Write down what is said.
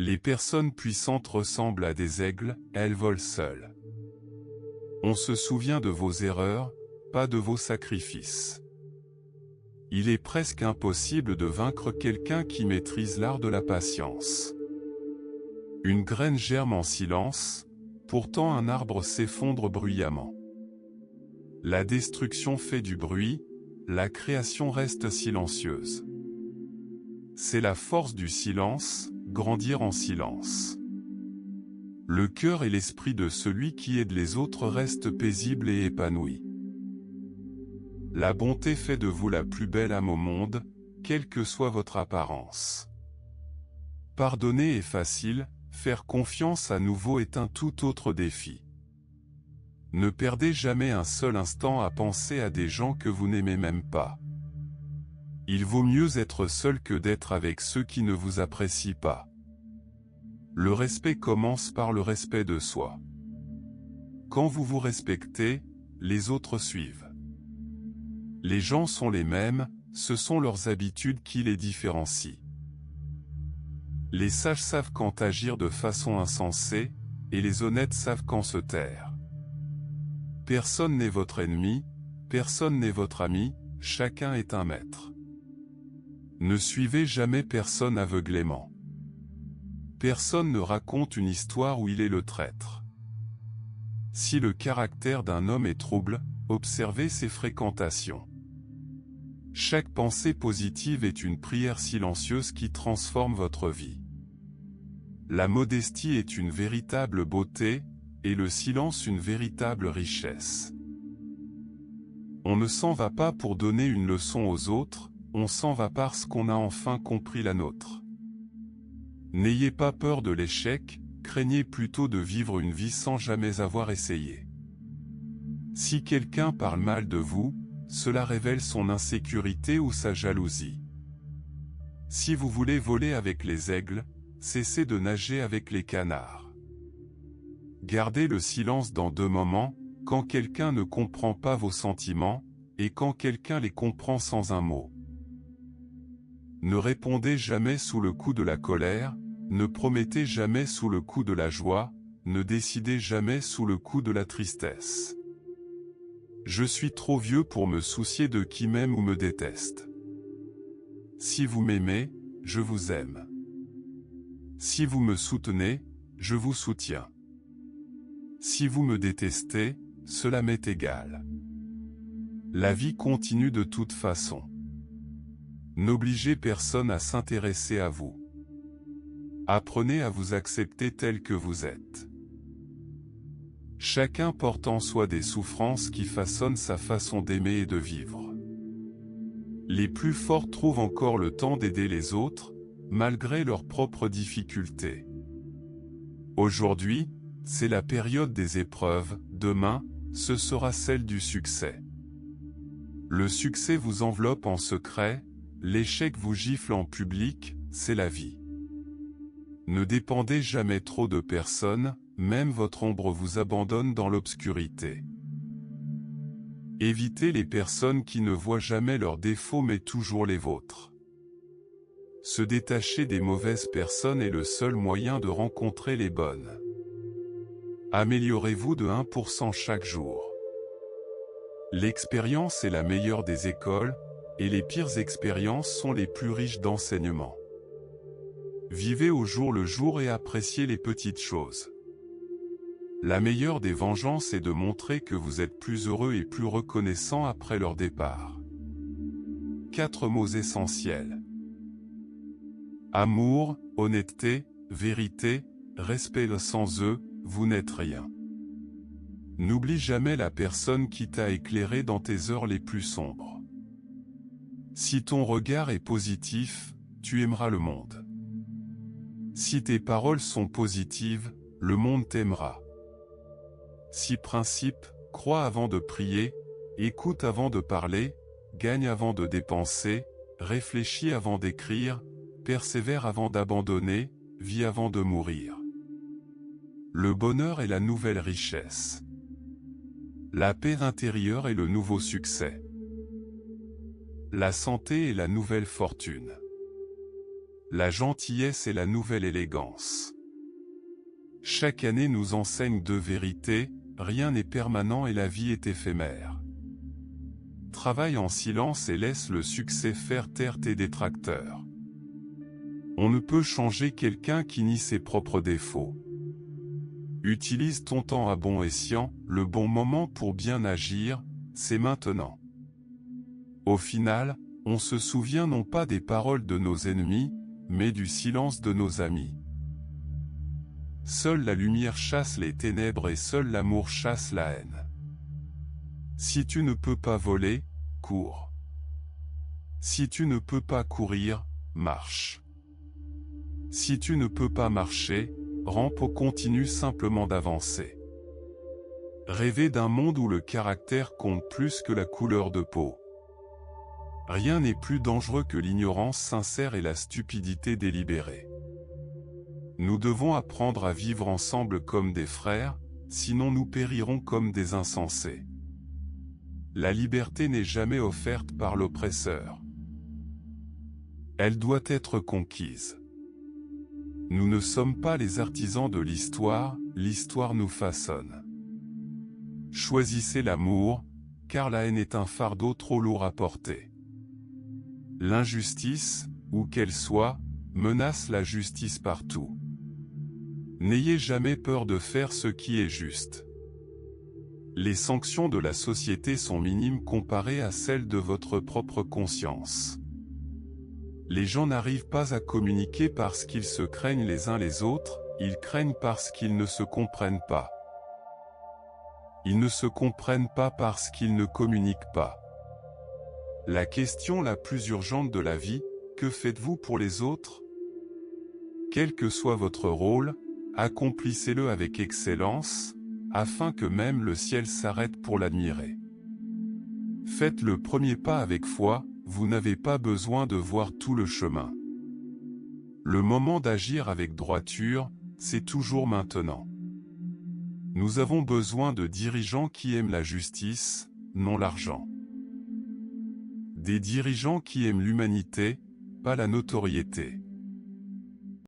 Les personnes puissantes ressemblent à des aigles, elles volent seules. On se souvient de vos erreurs, pas de vos sacrifices. Il est presque impossible de vaincre quelqu'un qui maîtrise l'art de la patience. Une graine germe en silence, pourtant un arbre s'effondre bruyamment. La destruction fait du bruit, la création reste silencieuse. C'est la force du silence, grandir en silence. Le cœur et l'esprit de celui qui aide les autres restent paisibles et épanouis. La bonté fait de vous la plus belle âme au monde, quelle que soit votre apparence. Pardonner est facile, faire confiance à nouveau est un tout autre défi. Ne perdez jamais un seul instant à penser à des gens que vous n'aimez même pas. Il vaut mieux être seul que d'être avec ceux qui ne vous apprécient pas. Le respect commence par le respect de soi. Quand vous vous respectez, les autres suivent. Les gens sont les mêmes, ce sont leurs habitudes qui les différencient. Les sages savent quand agir de façon insensée, et les honnêtes savent quand se taire. Personne n'est votre ennemi, personne n'est votre ami, chacun est un maître. Ne suivez jamais personne aveuglément. Personne ne raconte une histoire où il est le traître. Si le caractère d'un homme est trouble, observez ses fréquentations. Chaque pensée positive est une prière silencieuse qui transforme votre vie. La modestie est une véritable beauté, et le silence une véritable richesse. On ne s'en va pas pour donner une leçon aux autres, on s'en va parce qu'on a enfin compris la nôtre. N'ayez pas peur de l'échec, craignez plutôt de vivre une vie sans jamais avoir essayé. Si quelqu'un parle mal de vous, cela révèle son insécurité ou sa jalousie. Si vous voulez voler avec les aigles, cessez de nager avec les canards. Gardez le silence dans deux moments, quand quelqu'un ne comprend pas vos sentiments, et quand quelqu'un les comprend sans un mot. Ne répondez jamais sous le coup de la colère, ne promettez jamais sous le coup de la joie, ne décidez jamais sous le coup de la tristesse. Je suis trop vieux pour me soucier de qui m'aime ou me déteste. Si vous m'aimez, je vous aime. Si vous me soutenez, je vous soutiens. Si vous me détestez, cela m'est égal. La vie continue de toute façon. N'obligez personne à s'intéresser à vous. Apprenez à vous accepter tel que vous êtes. Chacun porte en soi des souffrances qui façonnent sa façon d'aimer et de vivre. Les plus forts trouvent encore le temps d'aider les autres, malgré leurs propres difficultés. Aujourd'hui, c'est la période des épreuves, demain, ce sera celle du succès. Le succès vous enveloppe en secret, l'échec vous gifle en public, c'est la vie. Ne dépendez jamais trop de personne, même votre ombre vous abandonne dans l'obscurité. Évitez les personnes qui ne voient jamais leurs défauts mais toujours les vôtres. Se détacher des mauvaises personnes est le seul moyen de rencontrer les bonnes. Améliorez-vous de 1% chaque jour. L'expérience est la meilleure des écoles, et les pires expériences sont les plus riches d'enseignements. Vivez au jour le jour et appréciez les petites choses. La meilleure des vengeances est de montrer que vous êtes plus heureux et plus reconnaissant après leur départ. 4 mots essentiels. Amour, honnêteté, vérité, respect. Sans eux, vous n'êtes rien. N'oublie jamais la personne qui t'a éclairé dans tes heures les plus sombres. Si ton regard est positif, tu aimeras le monde. Si tes paroles sont positives, le monde t'aimera. Si principe, crois avant de prier, écoute avant de parler, gagne avant de dépenser, réfléchis avant d'écrire, persévère avant d'abandonner, vis avant de mourir. Le bonheur est la nouvelle richesse. La paix intérieure est le nouveau succès. La santé est la nouvelle fortune. La gentillesse est la nouvelle élégance. Chaque année nous enseigne deux vérités, rien n'est permanent et la vie est éphémère. Travaille en silence et laisse le succès faire taire tes détracteurs. On ne peut changer quelqu'un qui nie ses propres défauts. Utilise ton temps à bon escient, le bon moment pour bien agir, c'est maintenant. Au final, on se souvient non pas des paroles de nos ennemis, mais du silence de nos amis. Seule la lumière chasse les ténèbres et seul l'amour chasse la haine. Si tu ne peux pas voler, cours. Si tu ne peux pas courir, marche. Si tu ne peux pas marcher, rampe ou continue simplement d'avancer. Rêver d'un monde où le caractère compte plus que la couleur de peau. Rien n'est plus dangereux que l'ignorance sincère et la stupidité délibérée. Nous devons apprendre à vivre ensemble comme des frères, sinon nous périrons comme des insensés. La liberté n'est jamais offerte par l'oppresseur. Elle doit être conquise. Nous ne sommes pas les artisans de l'histoire, l'histoire nous façonne. Choisissez l'amour, car la haine est un fardeau trop lourd à porter. L'injustice, où qu'elle soit, menace la justice partout. N'ayez jamais peur de faire ce qui est juste. Les sanctions de la société sont minimes comparées à celles de votre propre conscience. Les gens n'arrivent pas à communiquer parce qu'ils se craignent les uns les autres, ils craignent parce qu'ils ne se comprennent pas. Ils ne se comprennent pas parce qu'ils ne communiquent pas. La question la plus urgente de la vie, que faites-vous pour les autres? Quel que soit votre rôle, accomplissez-le avec excellence, afin que même le ciel s'arrête pour l'admirer. Faites le premier pas avec foi, vous n'avez pas besoin de voir tout le chemin. Le moment d'agir avec droiture, c'est toujours maintenant. Nous avons besoin de dirigeants qui aiment la justice, non l'argent. Des dirigeants qui aiment l'humanité, pas la notoriété.